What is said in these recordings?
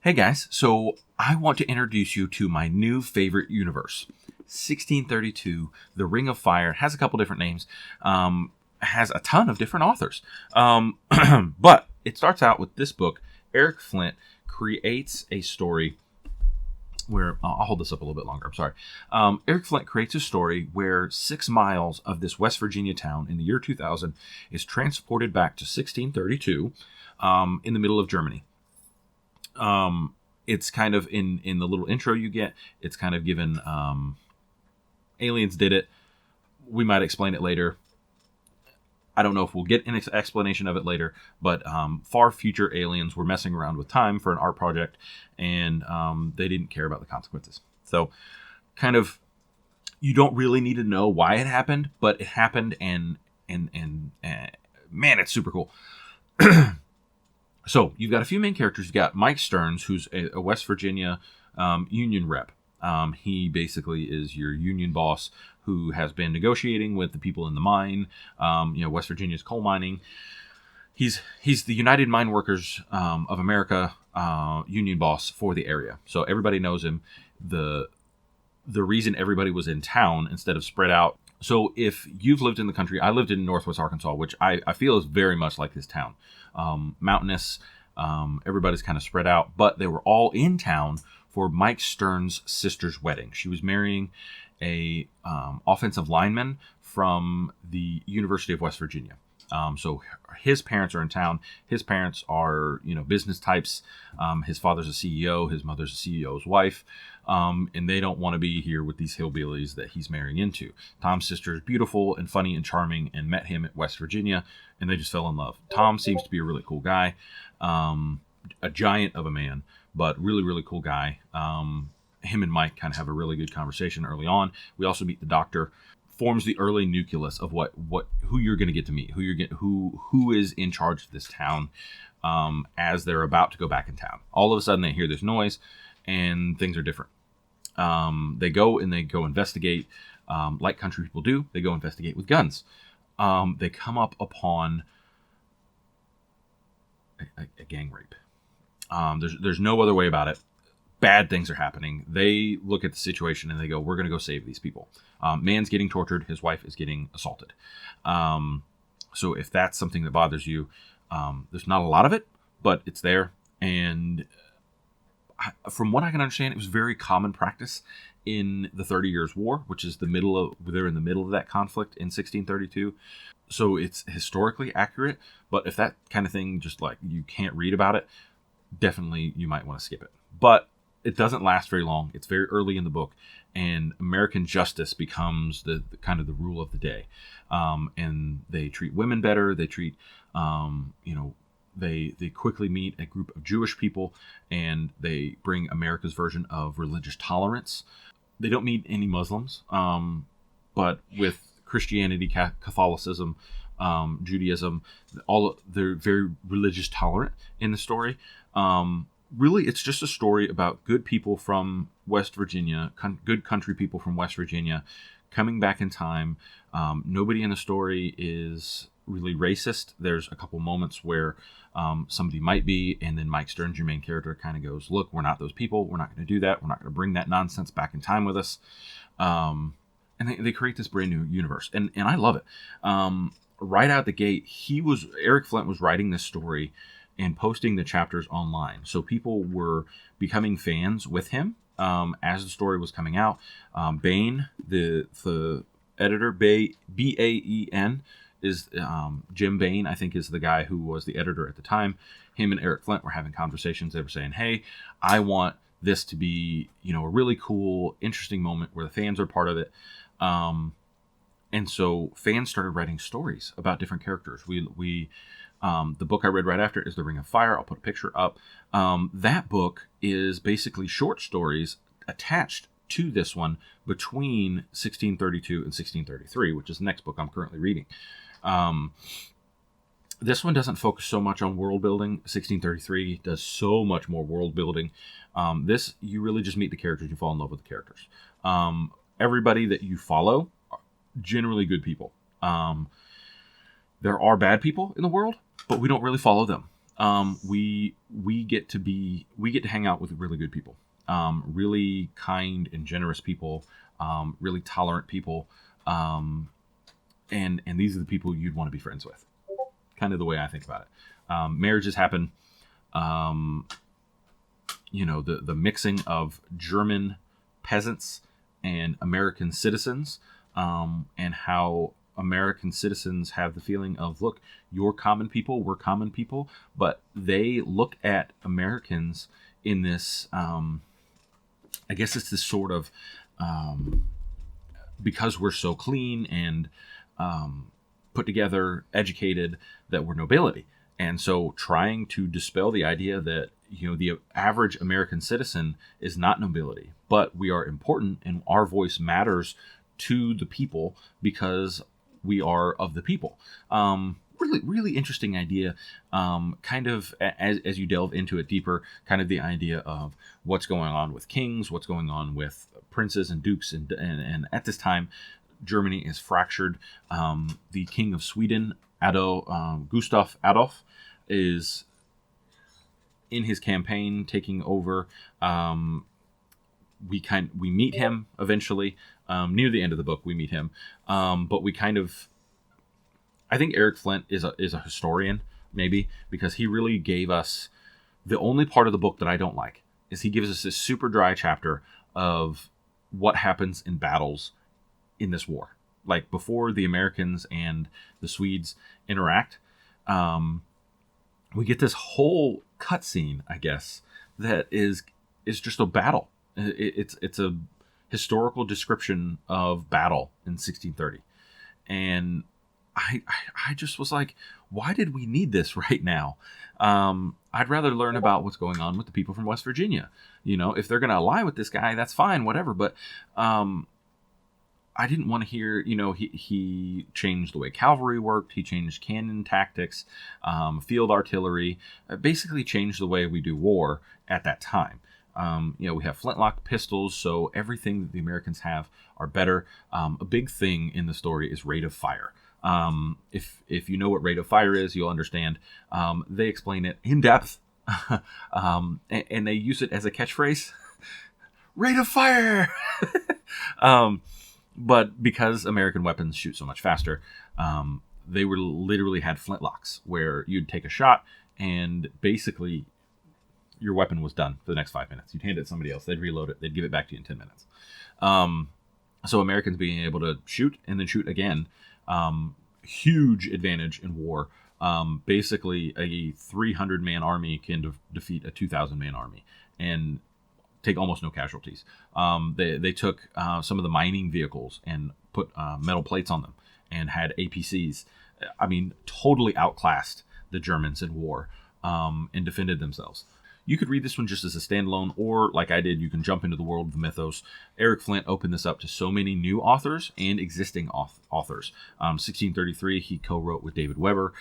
Hey guys, so I want to introduce you to my new favorite universe. 1632, The Ring of Fire, has a couple different names, has a ton of different authors. But it starts out with this book. Eric Flint creates a story where, I'll hold this up a little bit longer, I'm sorry. Eric Flint creates a story where 6 miles of this West Virginia town in the year 2000 is transported back to 1632 in the middle of Germany. It's kind of in the little intro you get, it's kind of given, aliens did it. We might explain it later. I don't know if we'll get an explanation of it later, but far future aliens were messing around with time for an art project, and they didn't care about the consequences. So kind of, you don't really need to know why it happened, but it happened, and man, it's super cool. So you've got a few main characters. You've got Mike Stearns, who's a West Virginia union rep. He basically is your union boss who has been negotiating with the people in the mine. West Virginia's coal mining. He's the United Mine Workers of America union boss for the area. So everybody knows him. The reason everybody was in town instead of spread out. So if you've lived in the country, I lived in Northwest Arkansas, which I feel is very much like this town. Mountainous, everybody's kind of spread out, but they were all in town for Mike Stearns' sister's wedding. She was marrying a offensive lineman from the University of West Virginia. So his parents are in town. His parents are, business types. His father's a CEO. His mother's a CEO's wife. And they don't want to be here with these hillbillies that he's marrying into. Tom's sister is beautiful and funny and charming and met him at West Virginia, and they just fell in love. Tom seems to be a really cool guy, a giant of a man, but really, really cool guy. Him and Mike kind of have a really good conversation early on. We also meet the doctor. Forms the early nucleus of who you're going to get to meet, who is in charge of this town as they're about to go back in town. All of a sudden they hear this noise and things are different. They go investigate like country people do. They go investigate with guns. They come up upon a gang rape. There's no other way about it. Bad things are happening. They look at the situation and they go, we're going to go save these people. Man's getting tortured. His wife is getting assaulted. So if that's something that bothers you, there's not a lot of it, but it's there. And from what I can understand, it was very common practice in the 30 Years' War, which is they're in the middle of that conflict in 1632. So it's historically accurate, but if that kind of thing, just like you can't read about it, definitely you might want to skip it. But it doesn't last very long. It's very early in the book, and American justice becomes the kind of the rule of the day. And they treat women better. They treat, they quickly meet a group of Jewish people, and they bring America's version of religious tolerance. They don't meet any Muslims, but with Christianity, Catholicism, Judaism, they're very religious tolerant in the story. Really, it's just a story about good people from West Virginia, good country people from West Virginia, coming back in time. Nobody in the story is really racist. There's a couple moments where somebody might be, and then Mike Stearns, your main character, kind of goes, look, we're not those people. We're not going to do that. We're not going to bring that nonsense back in time with us. And they create this brand new universe, and I love it. Right out the gate, Eric Flint was writing this story and posting the chapters online. So people were becoming fans with him as the story was coming out. Bain, the editor, B-A-E-N, is Jim Bain, I think, is the guy who was the editor at the time. Him and Eric Flint were having conversations. They were saying, hey, I want this to be, a really cool, interesting moment where the fans are part of it. And so fans started writing stories about different characters. The book I read right after is The Ring of Fire. I'll put a picture up. That book is basically short stories attached to this one between 1632 and 1633, which is the next book I'm currently reading. This one doesn't focus so much on world building. 1633 does so much more world building. This, you really just meet the characters. You fall in love with the characters. Everybody that you follow are generally good people. There are bad people in the world, but we don't really follow them. we get to hang out with really good people, really kind and generous people, really tolerant people, and these are the people you'd want to be friends with. Kind of the way I think about it. Marriages happen. The mixing of German peasants and American citizens, and how American citizens have the feeling of, look, you're common people, we're common people, but they look at Americans in this, I guess it's this sort of, because we're so clean and put together, educated, that we're nobility. And so trying to dispel the idea that, the average American citizen is not nobility, but we are important and our voice matters to the people because we are of the people. Really, really interesting idea. Kind of as you delve into it deeper, kind of the idea of what's going on with kings, what's going on with princes and dukes, and at this time, Germany is fractured. The king of Sweden, Gustav Adolf, is in his campaign taking over. We meet him eventually, near the end of the book. We meet him, but I think Eric Flint is a historian, maybe, because he really gave us the only part of the book that I don't like is he gives us this super dry chapter of what happens in battles in this war, like before the Americans and the Swedes interact. We get this whole cutscene, I guess, that is just a battle. It's a historical description of battle in 1630, and I just was like, why did we need this right now? I'd rather learn about what's going on with the people from West Virginia. If they're going to ally with this guy, that's fine, whatever. But I didn't want to hear, he changed the way cavalry worked. He changed cannon tactics, field artillery, basically changed the way we do war at that time. We have flintlock pistols, so everything that the Americans have are better. A big thing in the story is rate of fire. If you know what rate of fire is, you'll understand. They explain it in depth, and they use it as a catchphrase. Rate of fire! But because American weapons shoot so much faster, they were literally had flintlocks where you'd take a shot and basically your weapon was done for the next 5 minutes. You'd hand it to somebody else. They'd reload it. They'd give it back to you in 10 minutes. So Americans being able to shoot and then shoot again, huge advantage in war. Basically, a 300-man army can defeat a 2,000-man army and take almost no casualties. They took some of the mining vehicles and put metal plates on them and had APCs. I mean, totally outclassed the Germans in war, and defended themselves. You could read this one just as a standalone, or like I did, you can jump into the world of the mythos. Eric Flint opened this up to so many new authors and existing authors. 1633, he co-wrote with David Weber.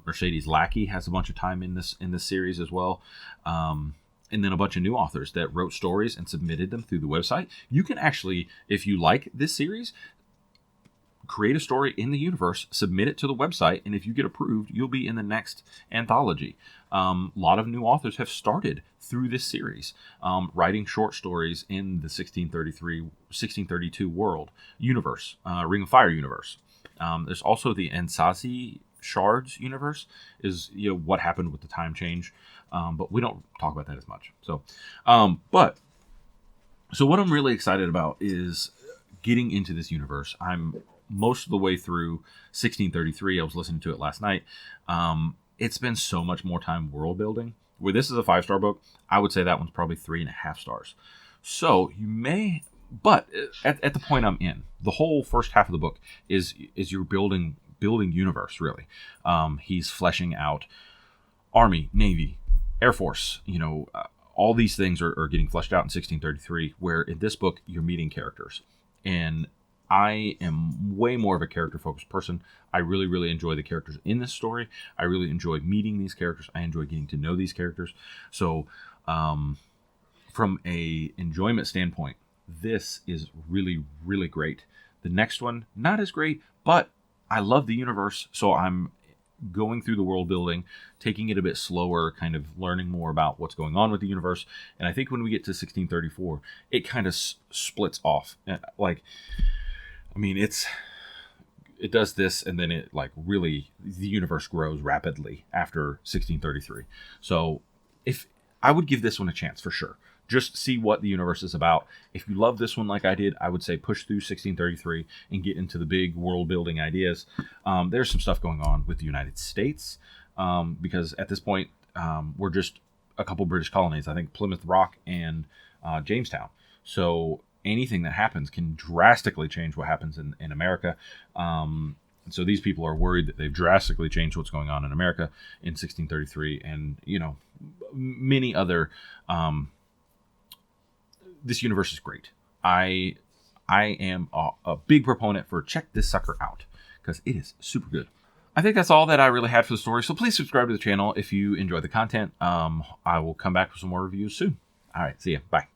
Mercedes Lackey has a bunch of time in this series as well. And then a bunch of new authors that wrote stories and submitted them through the website. You can actually, if you like this series, create a story in the universe, submit it to the website, and if you get approved, you'll be in the next anthology. A lot of new authors have started through this series, writing short stories in the 1632 world universe, Ring of Fire universe. There's also the Ansazi Shards universe, is what happened with the time change, but we don't talk about that as much. So what I'm really excited about is getting into this universe. I'm most of the way through 1633. I was listening to it last night. It's been so much more time world building. Where this is a 5-star book, I would say that one's probably 3.5 stars. So you may, but at the point I'm in, the whole first half of the book is you're building universe, really. He's fleshing out Army, Navy, Air Force. All these things are getting fleshed out in 1633. Where in this book you're meeting characters, and I am way more of a character-focused person. I really, really enjoy the characters in this story. I really enjoy meeting these characters. I enjoy getting to know these characters. So, from a enjoyment standpoint, this is really, really great. The next one, not as great, but I love the universe, so I'm going through the world building, taking it a bit slower, kind of learning more about what's going on with the universe. And I think when we get to 1634, it kind of splits off. Like, I mean, it does this, and then it like really, the universe grows rapidly after 1633. So if I would give this one a chance for sure. Just see what the universe is about. If you love this one like I did, I would say push through 1633 and get into the big world building ideas. There's some stuff going on with the United States, because at this point, we're just a couple British colonies. I think Plymouth Rock and Jamestown. So anything that happens can drastically change what happens in America. So these people are worried that they've drastically changed what's going on in America in 1633, and many other. This universe is great. I am a big proponent for check this sucker out, because it is super good. I think that's all that I really had for the story. So please subscribe to the channel if you enjoy the content. I will come back with some more reviews soon. All right, see ya. Bye.